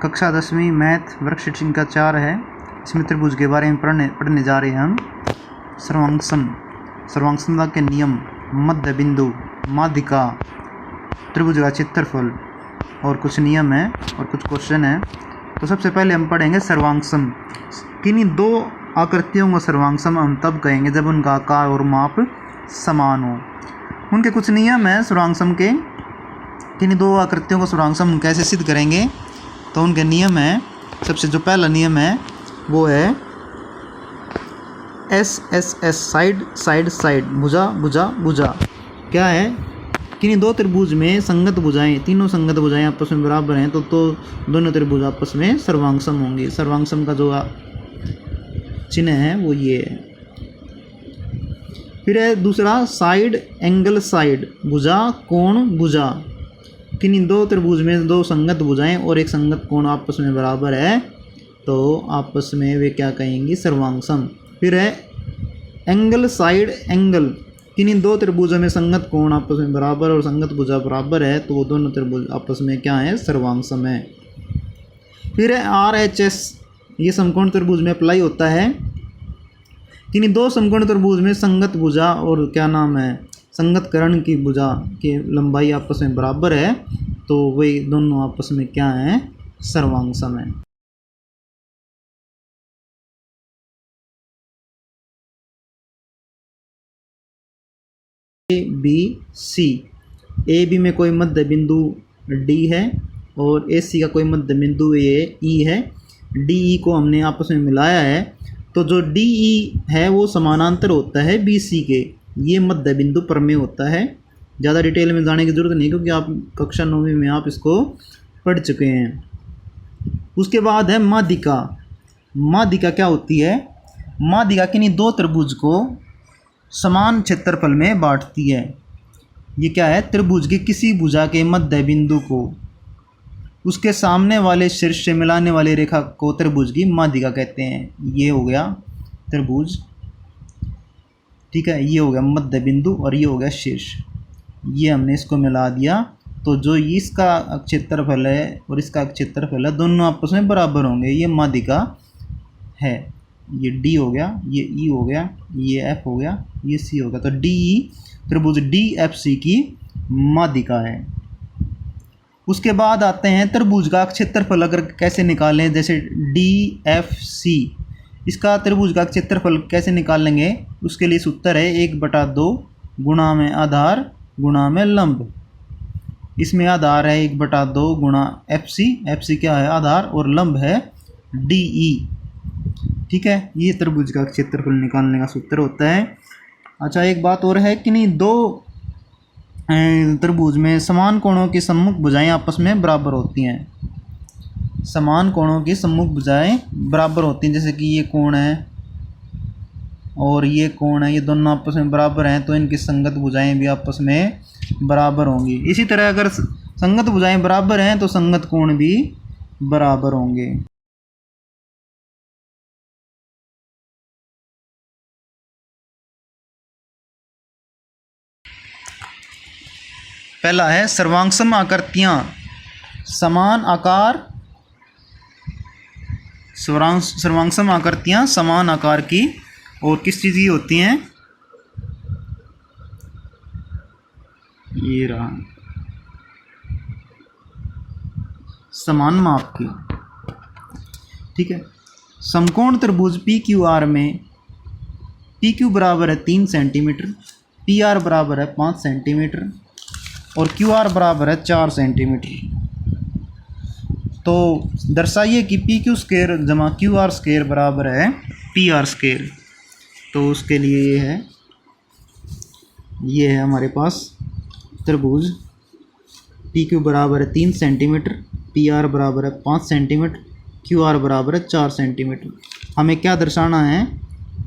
कक्षा 10वीं math worksheet संख्या 4 है। इसमें त्रिभुज के बारे में पढ़ने जा रहे हैं हम। सर्वांगसमता के नियम, मध्य बिंदु, माध्यिका, त्रिभुज का क्षेत्रफल और कुछ नियम है और कुछ क्वेश्चन है। तो सबसे पहले हम पढ़ेंगे सर्वांगसम। किन्हीं दो आकृतियों को सर्वांगसम हम तब कहेंगे जब उनका आकार और माप समान हो। उनके कुछ नियम है सर्वांगसम के। किन्हीं दो आकृतियों को सर्वांगसम हम कैसे सिद्ध करेंगे, तो उनके नियम है। सबसे जो पहला नियम है वो है एस साइड साइड साइड, भुजा भुजा भुजा। क्या है? किन्हीं दो त्रिभुज में संगत भुजाएं, तीनों संगत भुजाएं आपस में बराबर हैं तो दोनों त्रिभुज आपस में सर्वांगसम होंगे। सर्वांगसम का जो चिन्ह है वो ये है। फिर है दूसरा साइड एंगल साइड, भुजा कोण भुजा। किन्हीं दो त्रिभुज में दो संगत भुजाएं और एक संगत कोण आपस में बराबर है तो आपस में वे क्या कहेंगी? सर्वांगसम। फिर है एंगल साइड एंगल। किन्हीं दो त्रिभुजों में संगत कोण आपस में बराबर और संगत भुजा बराबर है तो वो दोनों त्रिभुज आपस में क्या है? सर्वांगसम है। फिर है RHS, ये समकोण त्रिभुज में अप्लाई होता है। किन्हीं दो समकोण त्रिभुज में संगत भुजा और क्या नाम है? संगत कर्ण की भुजा की लंबाई आपस में बराबर है तो वे दोनों आपस में क्या है? सर्वांगसम है। ABC, AB में कोई मध्य बिंदु D है और AC का कोई मध्य बिंदु E है। DE को हमने आपस में मिलाया है तो जो DE है वो समानांतर होता है BC के। ये मध्य बिंदु प्रमेय होता है। ज़्यादा डिटेल में जाने की जरूरत नहीं क्योंकि आप कक्षा 9वीं में आप इसको पढ़ चुके हैं। उसके बाद है माध्यिका। माध्यिका क्या होती है? माध्यिका किन्हीं दो त्रिभुज को समान क्षेत्रफल में बांटती है। ये क्या है? त्रिभुज की किसी भुजा के मध्य बिंदु को उसके सामने वाले शीर्ष से मिलाने वाली रेखा को त्रिभुज की माध्यिका कहते हैं। ये हो गया त्रिभुज, ठीक है। ये हो गया मध्य बिंदु और ये हो गया शीर्ष। ये हमने इसको मिला दिया तो जो इसका क्षेत्रफल है और इसका क्षेत्रफल है दोनों आपस में बराबर होंगे। ये माध्यिका है। ये D हो गया, ये E हो गया, ये F हो गया, ये C हो गया। तो DE त्रिभुज DFC की माध्यिका है। उसके बाद आते हैं त्रिभुज का क्षेत्रफल अगर कैसे निकालें, जैसे DFC, इसका त्रिभुज का क्षेत्रफल कैसे निकालेंगे? उसके लिए सूत्र है 1/2 गुणा में आधार गुणा में लंब। इसमें आधार है 1/2 गुणा FC क्या है? आधार, और लंब है DE, ठीक है। ये त्रिभुज का क्षेत्रफल निकालने का सूत्र होता है। अच्छा, एक बात और है, किन्हीं दो त्रिभुज में समान कोणों की सम्मुख भुजाएं आपस में बराबर होती हैं। समान कोणों की सम्मुख भुजाएं बराबर होती हैं, जैसे कि ये कोण है और ये कोण है, ये दोनों आपस में बराबर हैं तो इनकी संगत भुजाएं भी आपस में बराबर होंगी। इसी तरह अगर संगत भुजाएं बराबर हैं तो संगत कोण भी बराबर होंगे। पहला है सर्वांगसम आकृतियां समान आकार, सर्वांगसम आकृतियां समान आकार की और किस चीज़ की होती हैं? ये रहा, समान माप की, ठीक है। समकोण त्रिभुज PQR में PQ बराबर है 3 सेंटीमीटर, PR बराबर है 5 सेंटीमीटर और QR बराबर है 4 सेंटीमीटर। तो दर्शाइए कि PQ स्क्वायर जमा QR स्क्वायर बराबर है PR स्क्वायर। तो उसके लिए ये है हमारे पास त्रिभुज PQ बराबर है 3 सेंटीमीटर, PR बराबर है 5 सेंटीमीटर, QR बराबर है 4 सेंटीमीटर। हमें क्या दर्शाना है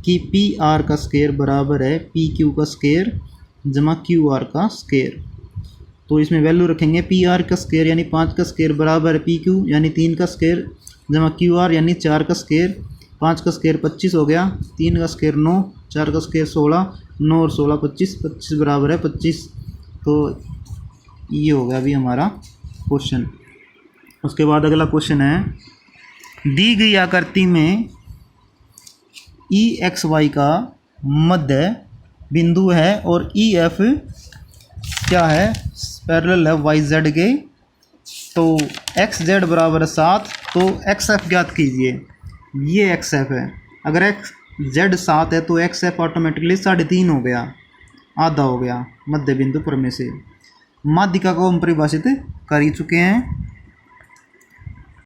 कि PR का स्क्वायर बराबर है PQ का स्क्वायर जमा QR का स्क्वायर। तो इसमें वैल्यू रखेंगे PR का स्क्वायर यानी 5 का स्क्वायर बराबर है PQ यानी 3 का स्क्वायर जमा QR यानी 4 का स्क्वायर। 5 का स्क्वायर 25 हो गया, 3 का स्क्वायर 9, 4 का स्क्वायर 16, 9 और 16 25, 25 बराबर है 25। तो ये होगा अभी हमारा क्वेश्चन। उसके बाद अगला क्वेश्चन है, दी गई आकृति में ई एक्स वाई का मध्य बिंदु है और ई एफ क्या है, पैरेलल है वाई जेड के। तो एक्स जेड बराबर 7, तो एक्स एफ ज्ञात कीजिए। ये एक्स एफ है, अगर एक्स जेड 7 है तो एक्स एफ ऑटोमेटिकली 3.5 हो गया, आधा हो गया मध्य बिंदु पर में से। माध्यिका को हम परिभाषित कर ही चुके हैं।